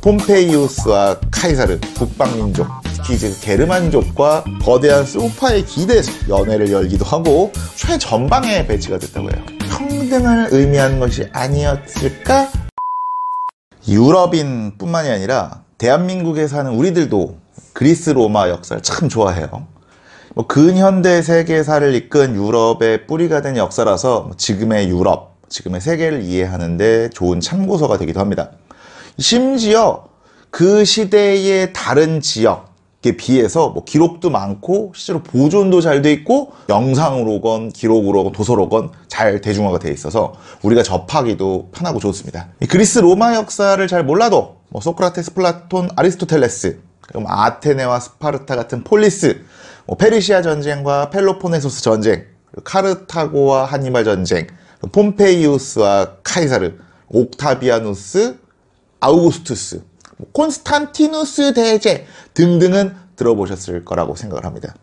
폼페이우스와 카이사르, 북방민족, 특히 이제 게르만족과 거대한 소파의 기대에서 연애를 열기도 하고 최전방에 배치가 됐다고 해요. 평등을 의미하는 것이 아니었을까? 유럽인 뿐만이 아니라 대한민국에 사는 우리들도 그리스 로마 역사를 참 좋아해요. 근현대 세계사를 이끈 유럽의 뿌리가 된 역사라서 지금의 유럽, 지금의 세계를 이해하는 데 좋은 참고서가 되기도 합니다. 심지어 그 시대의 다른 지역에 비해서 기록도 많고 실제로 보존도 잘 돼 있고 영상으로건 기록으로건 도서로건 잘 대중화가 돼 있어서 우리가 접하기도 편하고 좋습니다. 그리스 로마 역사를 잘 몰라도 소크라테스, 플라톤, 아리스토텔레스, 그럼 아테네와 스파르타 같은 폴리스, 페르시아 전쟁과 펠로폰네소스 전쟁, 카르타고와 하니발 전쟁, 폼페이우스와 카이사르, 옥타비아누스, 아우구스투스, 콘스탄티누스 대제 등등은 들어보셨을 거라고 생각을 합니다.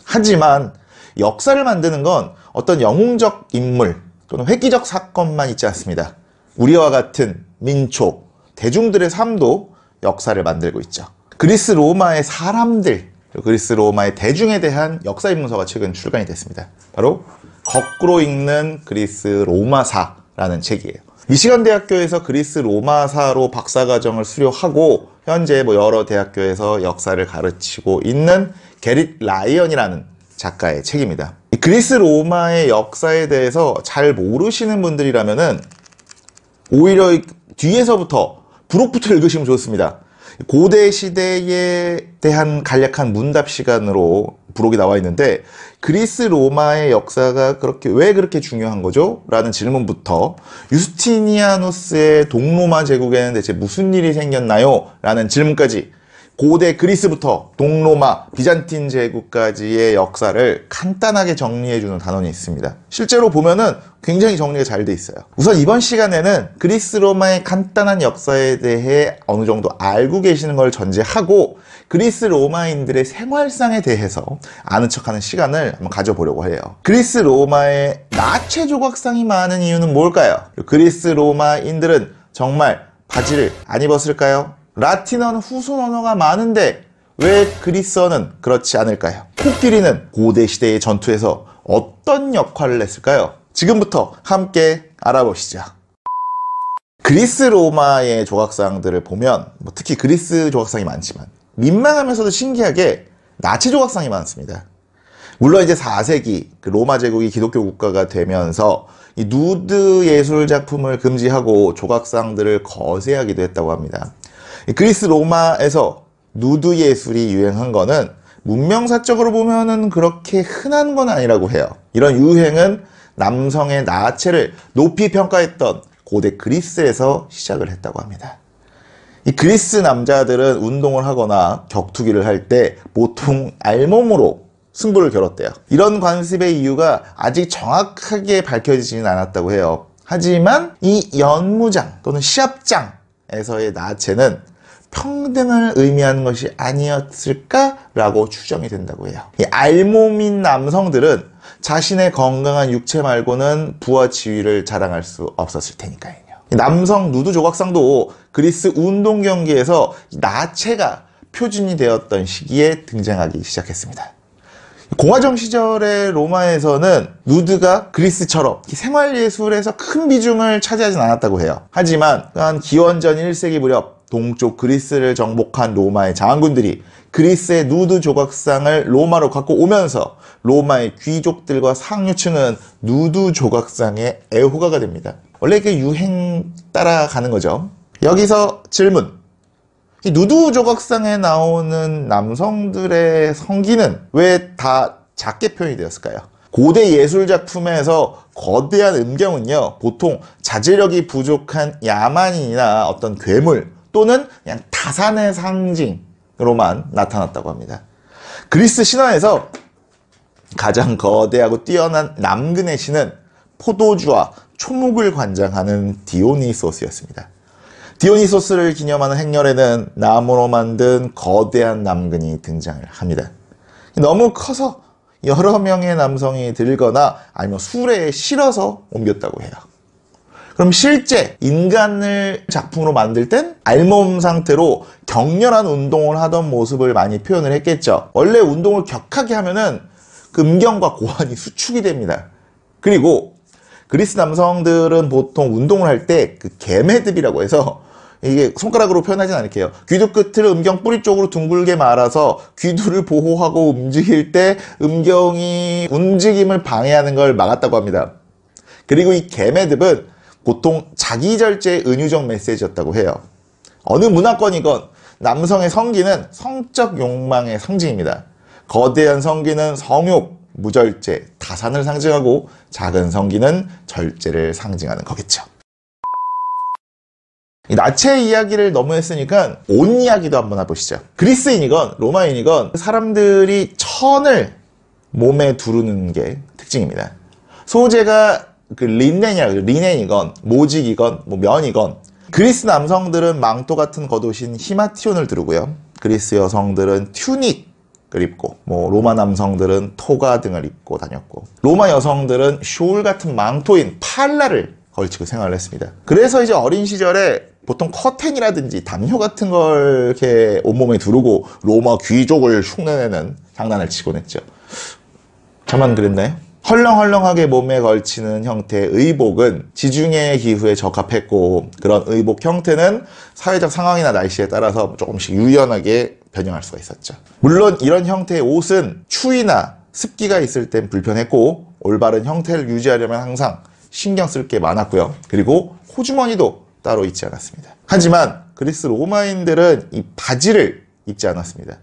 하지만 역사를 만드는 건 어떤 영웅적 인물 또는 획기적 사건만 있지 않습니다. 우리와 같은 민초, 대중들의 삶도 역사를 만들고 있죠. 그리스 로마의 사람들, 그리스 로마의 대중에 대한 역사인문서가 최근 출간이 됐습니다. 바로 거꾸로 읽는 그리스 로마사라는 책이에요. 미시간 대학교에서 그리스 로마사로 박사과정을 수료하고 현재 여러 대학교에서 역사를 가르치고 있는 게릿 라이언이라는 작가의 책입니다. 그리스 로마의 역사에 대해서 잘 모르시는 분들이라면은 오히려 뒤에서부터 부록부터 읽으시면 좋습니다. 고대 시대에 대한 간략한 문답 시간으로 부록이 나와 있는데 그리스 로마의 역사가 왜 그렇게 중요한 거죠? 라는 질문부터 유스티니아누스의 동로마 제국에는 대체 무슨 일이 생겼나요? 라는 질문까지 고대 그리스부터 동로마, 비잔틴 제국까지의 역사를 간단하게 정리해주는 단원이 있습니다. 실제로 보면은 굉장히 정리가 잘 돼 있어요. 우선 이번 시간에는 그리스 로마의 간단한 역사에 대해 어느 정도 알고 계시는 걸 전제하고 그리스 로마인들의 생활상에 대해서 아는 척하는 시간을 한번 가져보려고 해요. 그리스 로마에 나체 조각상이 많은 이유는 뭘까요? 그리스 로마인들은 정말 바지를 안 입었을까요? 라틴어는 후손 언어가 많은데 왜 그리스어는 그렇지 않을까요? 코끼리는 고대 시대의 전투에서 어떤 역할을 했을까요? 지금부터 함께 알아보시죠. 그리스 로마의 조각상들을 보면 특히 그리스 조각상이 많지만 민망하면서도 신기하게 나체 조각상이 많습니다. 물론 이제 4세기 로마 제국이 기독교 국가가 되면서 이 누드 예술 작품을 금지하고 조각상들을 거세하기도 했다고 합니다. 그리스 로마에서 누드 예술이 유행한 거는 문명사적으로 보면은 그렇게 흔한 건 아니라고 해요. 이런 유행은 남성의 나체를 높이 평가했던 고대 그리스에서 시작을 했다고 합니다. 이 그리스 남자들은 운동을 하거나 격투기를 할 때 보통 알몸으로 승부를 겨뤘대요. 이런 관습의 이유가 아직 정확하게 밝혀지지는 않았다고 해요. 하지만 이 연무장 또는 시합장에서의 나체는 평등을 의미하는 것이 아니었을까라고 추정이 된다고 해요. 이 알몸인 남성들은 자신의 건강한 육체 말고는 부와 지위를 자랑할 수 없었을 테니까요. 남성 누드 조각상도 그리스 운동 경기에서 나체가 표준이 되었던 시기에 등장하기 시작했습니다. 공화정 시절의 로마에서는 누드가 그리스처럼 생활예술에서 큰 비중을 차지하진 않았다고 해요. 하지만 한 기원전 1세기 무렵 동쪽 그리스를 정복한 로마의 장군들이 그리스의 누드 조각상을 로마로 갖고 오면서 로마의 귀족들과 상류층은 누드 조각상의 애호가가 됩니다. 원래 이게 유행 따라가는 거죠. 여기서 질문. 이 누드 조각상에 나오는 남성들의 성기는 왜 다 작게 표현이 되었을까요? 고대 예술 작품에서 거대한 음경은요, 보통 자제력이 부족한 야만인이나 어떤 괴물 또는 그냥 다산의 상징으로만 나타났다고 합니다. 그리스 신화에서 가장 거대하고 뛰어난 남근의 신은 포도주와 초목을 관장하는 디오니소스였습니다. 디오니소스를 기념하는 행렬에는 나무로 만든 거대한 남근이 등장을 합니다. 너무 커서 여러 명의 남성이 들거나 아니면 수레에 실어서 옮겼다고 해요. 그럼 실제 인간을 작품으로 만들 땐 알몸 상태로 격렬한 운동을 하던 모습을 많이 표현을 했겠죠. 원래 운동을 격하게 하면은 그 음경과 고환이 수축이 됩니다. 그리고 그리스 남성들은 보통 운동을 할 때 그 개매듭이라고 해서, 이게 손가락으로 표현하진 않을게요. 귀두 끝을 음경 뿌리 쪽으로 둥글게 말아서 귀두를 보호하고 움직일 때 음경이 움직임을 방해하는 걸 막았다고 합니다. 그리고 이 개매듭은 보통 자기절제의 은유적 메시지였다고 해요. 어느 문화권이건 남성의 성기는 성적 욕망의 상징입니다. 거대한 성기는 성욕, 무절제, 다산을 상징하고 작은 성기는 절제를 상징하는 거겠죠. 이 나체 이야기를 너무 했으니까 옷 이야기도 한번 해보시죠. 그리스인이건 로마인이건 사람들이 천을 몸에 두르는 게 특징입니다. 소재가 리넨이건 모직이건 면이건, 그리스 남성들은 망토 같은 겉옷인 히마티온을 두르고요. 그리스 여성들은 튜닉을 입고, 로마 남성들은 토가 등을 입고 다녔고, 로마 여성들은 숄 같은 망토인 팔라를 걸치고 생활을 했습니다. 그래서 이제 어린 시절에 보통 커튼이라든지 담요 같은 걸 이렇게 온몸에 두르고 로마 귀족을 흉내내는 장난을 치곤 했죠. 저만 그랬나요? 헐렁헐렁하게 몸에 걸치는 형태의 의복은 지중해 기후에 적합했고, 그런 의복 형태는 사회적 상황이나 날씨에 따라서 조금씩 유연하게 변형할 수가 있었죠. 물론 이런 형태의 옷은 추위나 습기가 있을 땐 불편했고, 올바른 형태를 유지하려면 항상 신경 쓸 게 많았고요. 그리고 호주머니도 따로 있지 않았습니다. 하지만 그리스 로마인들은 이 바지를 입지 않았습니다.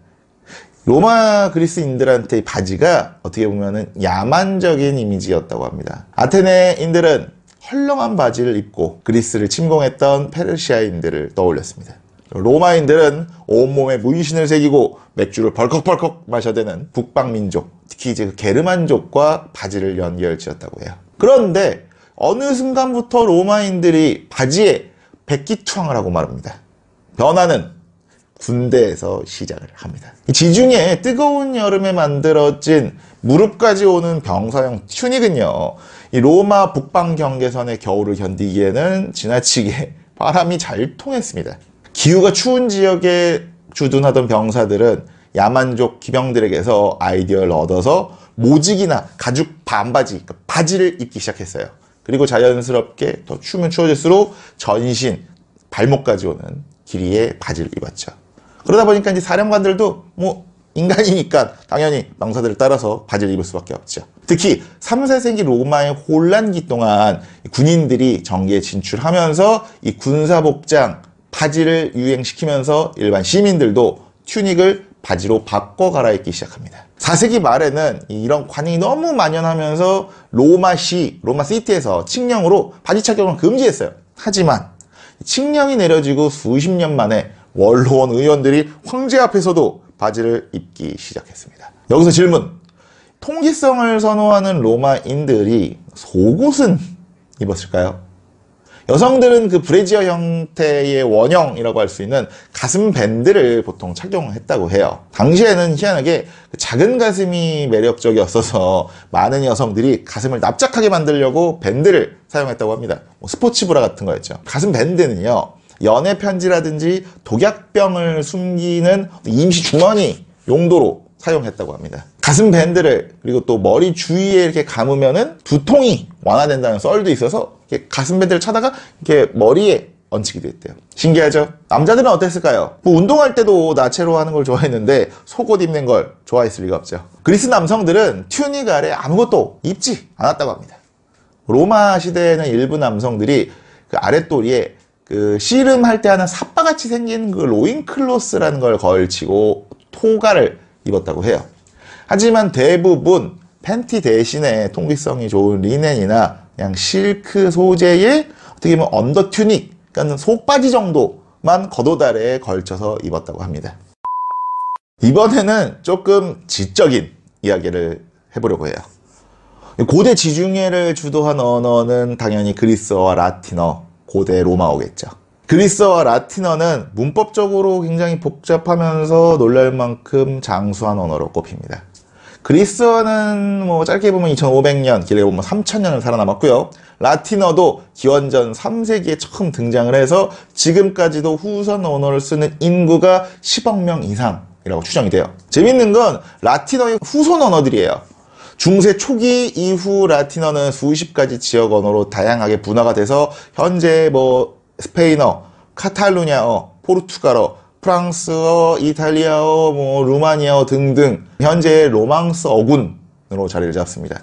로마 그리스인들한테 이 바지가 어떻게 보면은 야만적인 이미지였다고 합니다. 아테네인들은 헐렁한 바지를 입고 그리스를 침공했던 페르시아인들을 떠올렸습니다. 로마인들은 온몸에 문신을 새기고 맥주를 벌컥벌컥 마셔대는 북방민족, 특히 이제 게르만족과 바지를 연결지었다고 해요. 그런데 어느 순간부터 로마인들이 바지에 백기투항을 하고 말합니다. 변화는 군대에서 시작을 합니다. 지중해 뜨거운 여름에 만들어진 무릎까지 오는 병사용 튜닉은요, 이 로마 북방 경계선의 겨울을 견디기에는 지나치게 바람이 잘 통했습니다. 기후가 추운 지역에 주둔하던 병사들은 야만족 기병들에게서 아이디어를 얻어서 모직이나 가죽 반바지, 그러니까 바지를 입기 시작했어요. 그리고 자연스럽게 더 추우면 추워질수록 전신, 발목까지 오는 길이의 바지를 입었죠. 그러다 보니까 이제 사령관들도 인간이니까 당연히 병사들을 따라서 바지를 입을 수밖에 없죠. 특히 3, 4세기 로마의 혼란기 동안 군인들이 정계에 진출하면서 이 군사복장, 바지를 유행시키면서 일반 시민들도 튜닉을 바지로 바꿔 갈아입기 시작합니다. 4세기 말에는 이런 관행이 너무 만연하면서 로마시, 로마시티에서 칙령으로 바지 착용을 금지했어요. 하지만 칙령이 내려지고 수십 년 만에 원로원 의원들이 황제 앞에서도 바지를 입기 시작했습니다. 여기서 질문. 통기성을 선호하는 로마인들이 속옷은 입었을까요? 여성들은 그 브래지어 형태의 원형이라고 할 수 있는 가슴 밴드를 보통 착용했다고 해요. 당시에는 희한하게 작은 가슴이 매력적이었어서 많은 여성들이 가슴을 납작하게 만들려고 밴드를 사용했다고 합니다. 스포츠 브라 같은 거였죠. 가슴 밴드는요, 연애 편지라든지 독약병을 숨기는 임시 주머니 용도로 사용했다고 합니다. 가슴 밴드를, 그리고 또 머리 주위에 이렇게 감으면은 두통이 완화된다는 썰도 있어서 이렇게 가슴 밴드를 차다가 이렇게 머리에 얹히기도 했대요. 신기하죠? 남자들은 어땠을까요? 운동할 때도 나체로 하는 걸 좋아했는데 속옷 입는 걸 좋아했을 리가 없죠. 그리스 남성들은 튜닉 아래 아무것도 입지 않았다고 합니다. 로마 시대에는 일부 남성들이 그 아랫도리에 그 씨름할 때 하는 삿바같이 생긴 그 로잉클로스라는 걸 걸치고 토가를 입었다고 해요. 하지만 대부분 팬티 대신에 통기성이 좋은 리넨이나 그냥 실크 소재의 어떻게 보면 언더 튜닉, 그러니까 속바지 정도만 겉옷 아래에 걸쳐서 입었다고 합니다. 이번에는 조금 지적인 이야기를 해보려고 해요. 고대 지중해를 주도한 언어는 당연히 그리스어와 라틴어, 고대 로마어겠죠. 그리스어와 라틴어는 문법적으로 굉장히 복잡하면서 놀랄 만큼 장수한 언어로 꼽힙니다. 그리스어는 뭐 짧게 보면 2500년, 길게 보면 3000년을 살아남았고요. 라틴어도 기원전 3세기에 처음 등장을 해서 지금까지도 후선 언어를 쓰는 인구가 10억 명 이상이라고 추정이 돼요. 재밌는 건 라틴어의 후손 언어들이에요. 중세 초기 이후 라틴어는 수십 가지 지역 언어로 다양하게 분화가 돼서 현재 뭐 스페인어, 카탈루냐어, 포르투갈어, 프랑스어, 이탈리아어, 뭐 루마니아어 등등 현재 로망스 어군으로 자리를 잡습니다.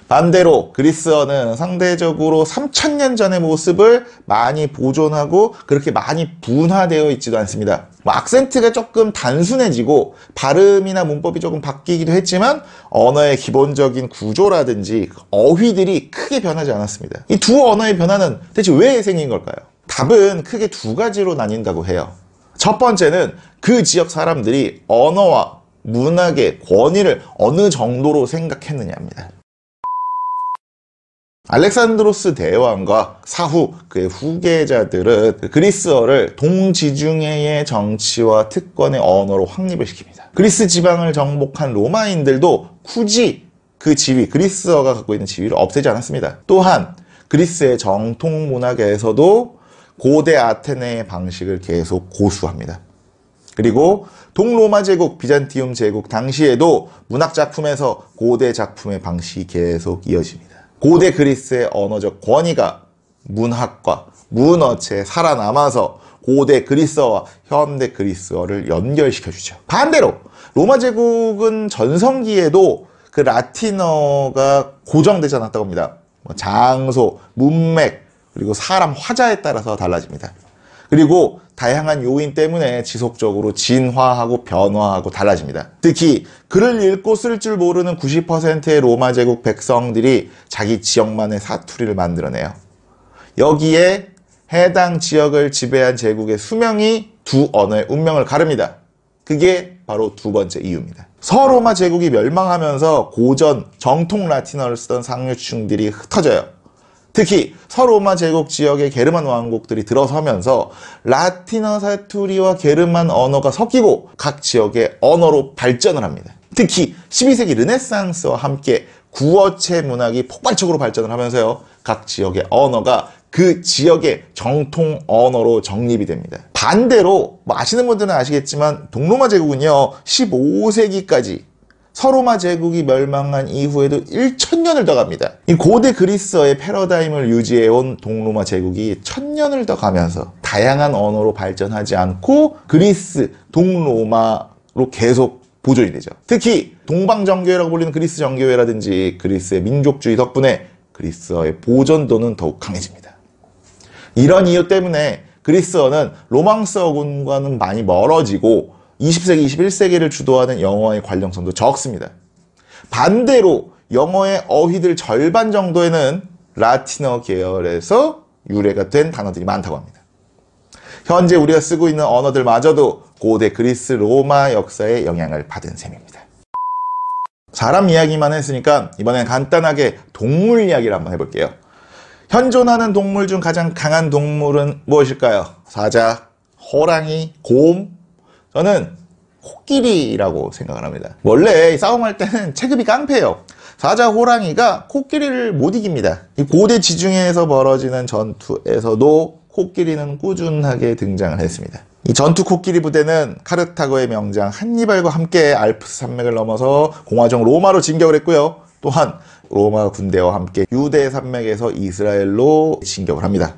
반대로 그리스어는 상대적으로 3000년 전의 모습을 많이 보존하고 그렇게 많이 분화되어 있지도 않습니다. 악센트가 조금 단순해지고 발음이나 문법이 조금 바뀌기도 했지만 언어의 기본적인 구조라든지 어휘들이 크게 변하지 않았습니다. 이 두 언어의 변화는 대체 왜 생긴 걸까요? 답은 크게 두 가지로 나뉜다고 해요. 첫 번째는 그 지역 사람들이 언어와 문학의 권위를 어느 정도로 생각했느냐입니다. 알렉산드로스 대왕과 사후 그의 후계자들은 그리스어를 동지중해의 정치와 특권의 언어로 확립을 시킵니다. 그리스 지방을 정복한 로마인들도 굳이 그 지위, 그리스어가 갖고 있는 지위를 없애지 않았습니다. 또한 그리스의 정통 문학에서도 고대 아테네의 방식을 계속 고수합니다. 그리고 동로마 제국, 비잔티움 제국 당시에도 문학 작품에서 고대 작품의 방식이 계속 이어집니다. 고대 그리스의 언어적 권위가 문학과 문어체에 살아남아서 고대 그리스어와 현대 그리스어를 연결시켜주죠. 반대로 로마 제국은 전성기에도 그 라틴어가 고정되지 않았다고 합니다. 장소, 문맥, 그리고 사람 화자에 따라서 달라집니다. 그리고 다양한 요인 때문에 지속적으로 진화하고 변화하고 달라집니다. 특히 글을 읽고 쓸 줄 모르는 90%의 로마 제국 백성들이 자기 지역만의 사투리를 만들어내요. 여기에 해당 지역을 지배한 제국의 수명이 두 언어의 운명을 가릅니다. 그게 바로 두 번째 이유입니다. 서로마 제국이 멸망하면서 고전 정통 라틴어를 쓰던 상류층들이 흩어져요. 특히 서로마 제국 지역의 게르만 왕국들이 들어서면서 라틴어 사투리와 게르만 언어가 섞이고 각 지역의 언어로 발전을 합니다. 특히 12세기 르네상스와 함께 구어체 문학이 폭발적으로 발전을 하면서요, 각 지역의 언어가 그 지역의 정통 언어로 정립이 됩니다. 반대로 아시는 분들은 아시겠지만 동로마 제국은요 15세기까지 서로마 제국이 멸망한 이후에도 1000년을 더 갑니다. 이 고대 그리스어의 패러다임을 유지해온 동로마 제국이 1000년을 더 가면서 다양한 언어로 발전하지 않고 그리스, 동로마로 계속 보존이 되죠. 특히 동방정교회라고 불리는 그리스 정교회라든지 그리스의 민족주의 덕분에 그리스어의 보존도는 더욱 강해집니다. 이런 이유 때문에 그리스어는 로망스어군과는 많이 멀어지고 20세기, 21세기를 주도하는 영어의 관련성도 적습니다. 반대로 영어의 어휘들 절반 정도에는 라틴어 계열에서 유래가 된 단어들이 많다고 합니다. 현재 우리가 쓰고 있는 언어들마저도 고대 그리스 로마 역사의 영향을 받은 셈입니다. 사람 이야기만 했으니까 이번엔 간단하게 동물 이야기를 한번 해볼게요. 현존하는 동물 중 가장 강한 동물은 무엇일까요? 사자, 호랑이, 곰? 저는 코끼리라고 생각을 합니다. 원래 싸움할 때는 체급이 깡패예요. 사자, 호랑이가 코끼리를 못 이깁니다. 이 고대 지중해에서 벌어지는 전투에서도 코끼리는 꾸준하게 등장을 했습니다. 이 전투 코끼리 부대는 카르타고의 명장 한니발과 함께 알프스 산맥을 넘어서 공화정 로마로 진격을 했고요. 또한 로마 군대와 함께 유대 산맥에서 이스라엘로 진격을 합니다.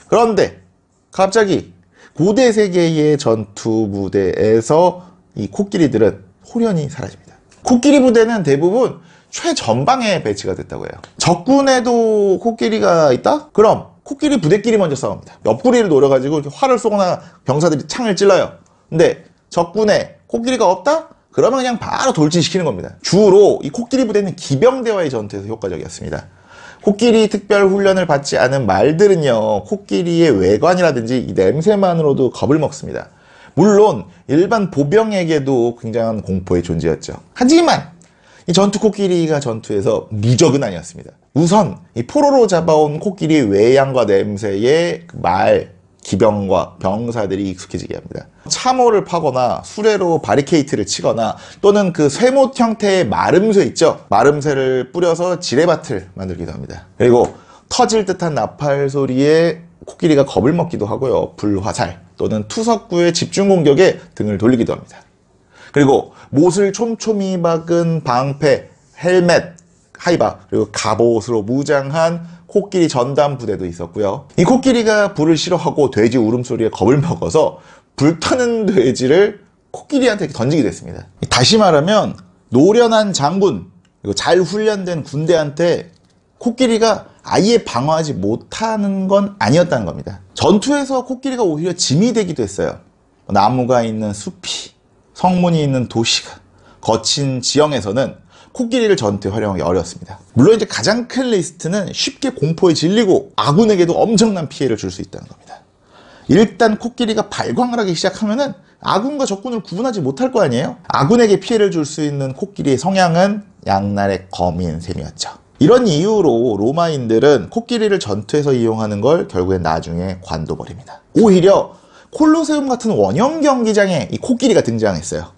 그런데 갑자기 고대 세계의 전투 무대에서 이 코끼리들은 홀연히 사라집니다. 코끼리 부대는 대부분 최전방에 배치가 됐다고 해요. 적군에도 코끼리가 있다? 그럼 코끼리 부대끼리 먼저 싸웁니다. 옆구리를 노려가지고 이렇게 활을 쏘거나 병사들이 창을 찔러요. 근데 적군에 코끼리가 없다? 그러면 그냥 바로 돌진시키는 겁니다. 주로 이 코끼리 부대는 기병대와의 전투에서 효과적이었습니다. 코끼리 특별 훈련을 받지 않은 말들은요, 코끼리의 외관이라든지 이 냄새만으로도 겁을 먹습니다. 물론 일반 보병에게도 굉장한 공포의 존재였죠. 하지만 이 전투 코끼리가 전투에서 무적은 아니었습니다. 우선 이 포로로 잡아온 코끼리의 외양과 냄새에 그 말, 기병과 병사들이 익숙해지게 합니다. 참호를 파거나 수레로 바리케이트를 치거나 또는 그 쇠못 형태의 마름쇠 있죠? 마름쇠를 뿌려서 지뢰밭을 만들기도 합니다. 그리고 터질 듯한 나팔 소리에 코끼리가 겁을 먹기도 하고요. 불화살 또는 투석구의 집중 공격에 등을 돌리기도 합니다. 그리고 못을 촘촘히 박은 방패, 헬멧, 하이바 그리고 갑옷으로 무장한 코끼리 전담 부대도 있었고요. 이 코끼리가 불을 싫어하고 돼지 울음소리에 겁을 먹어서 불타는 돼지를 코끼리한테 던지게 됐습니다. 다시 말하면 노련한 장군 그리고 잘 훈련된 군대한테 코끼리가 아예 방어하지 못하는 건 아니었다는 겁니다. 전투에서 코끼리가 오히려 짐이 되기도 했어요. 나무가 있는 숲이, 성문이 있는 도시가, 거친 지형에서는 코끼리를 전투에 활용하기 어려웠습니다. 물론 이제 가장 큰 리스트는 쉽게 공포에 질리고 아군에게도 엄청난 피해를 줄 수 있다는 겁니다. 일단 코끼리가 발광을 하기 시작하면은 아군과 적군을 구분하지 못할 거 아니에요? 아군에게 피해를 줄 수 있는 코끼리의 성향은 양날의 검인 셈이었죠. 이런 이유로 로마인들은 코끼리를 전투에서 이용하는 걸 결국엔 나중에 관둬버립니다. 오히려 콜로세움 같은 원형 경기장에 이 코끼리가 등장했어요.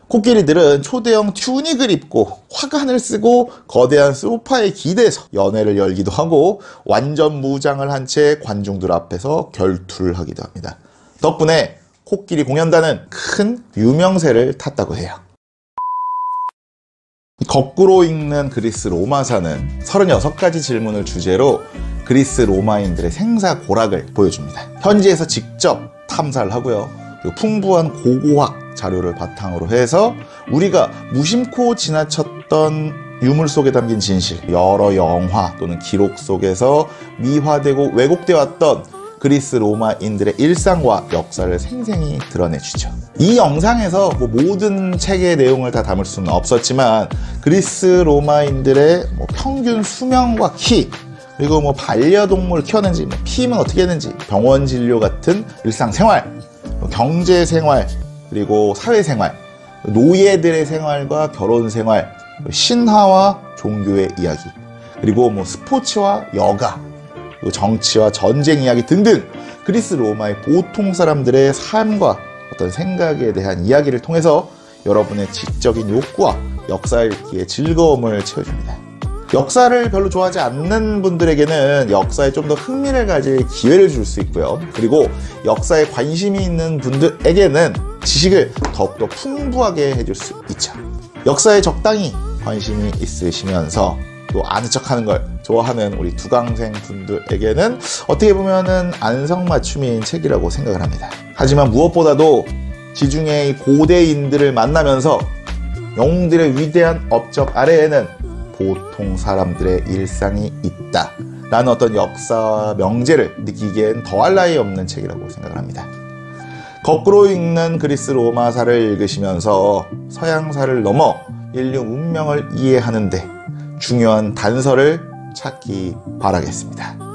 코끼리들은 초대형 튜닉을 입고 화관을 쓰고 거대한 소파에 기대서 연회를 열기도 하고 완전 무장을 한 채 관중들 앞에서 결투를 하기도 합니다. 덕분에 코끼리 공연단은 큰 유명세를 탔다고 해요. 거꾸로 읽는 그리스 로마사는 36가지 질문을 주제로 그리스 로마인들의 생사고락을 보여줍니다. 현지에서 직접 탐사를 하고요. 그리고 풍부한 고고학 자료를 바탕으로 해서 우리가 무심코 지나쳤던 유물 속에 담긴 진실, 여러 영화 또는 기록 속에서 미화되고 왜곡되어 왔던 그리스 로마인들의 일상과 역사를 생생히 드러내주죠. 이 영상에서 모든 책의 내용을 다 담을 수는 없었지만 그리스 로마인들의 평균 수명과 키, 그리고 반려동물 키웠는지, 피임은 어떻게 했는지, 병원 진료 같은 일상생활, 경제생활, 그리고 사회생활, 노예들의 생활과 결혼생활, 신화와 종교의 이야기, 그리고 스포츠와 여가, 그리고 정치와 전쟁 이야기 등등 그리스 로마의 보통 사람들의 삶과 어떤 생각에 대한 이야기를 통해서 여러분의 지적인 욕구와 역사 읽기의 즐거움을 채워줍니다. 역사를 별로 좋아하지 않는 분들에게는 역사에 좀 더 흥미를 가질 기회를 줄 수 있고요. 그리고 역사에 관심이 있는 분들에게는 지식을 더욱더 풍부하게 해줄 수 있죠. 역사에 적당히 관심이 있으시면서 또 아는 척하는 걸 좋아하는 우리 두강생 분들에게는 어떻게 보면은 안성맞춤인 책이라고 생각을 합니다. 하지만 무엇보다도 지중해의 고대인들을 만나면서 영웅들의 위대한 업적 아래에는 보통 사람들의 일상이 있다 라는 어떤 역사 명제를 느끼기엔 더할 나위 없는 책이라고 생각을 합니다. 거꾸로 읽는 그리스 로마사를 읽으시면서 서양사를 넘어 인류 문명을 이해하는 데 중요한 단서를 찾기 바라겠습니다.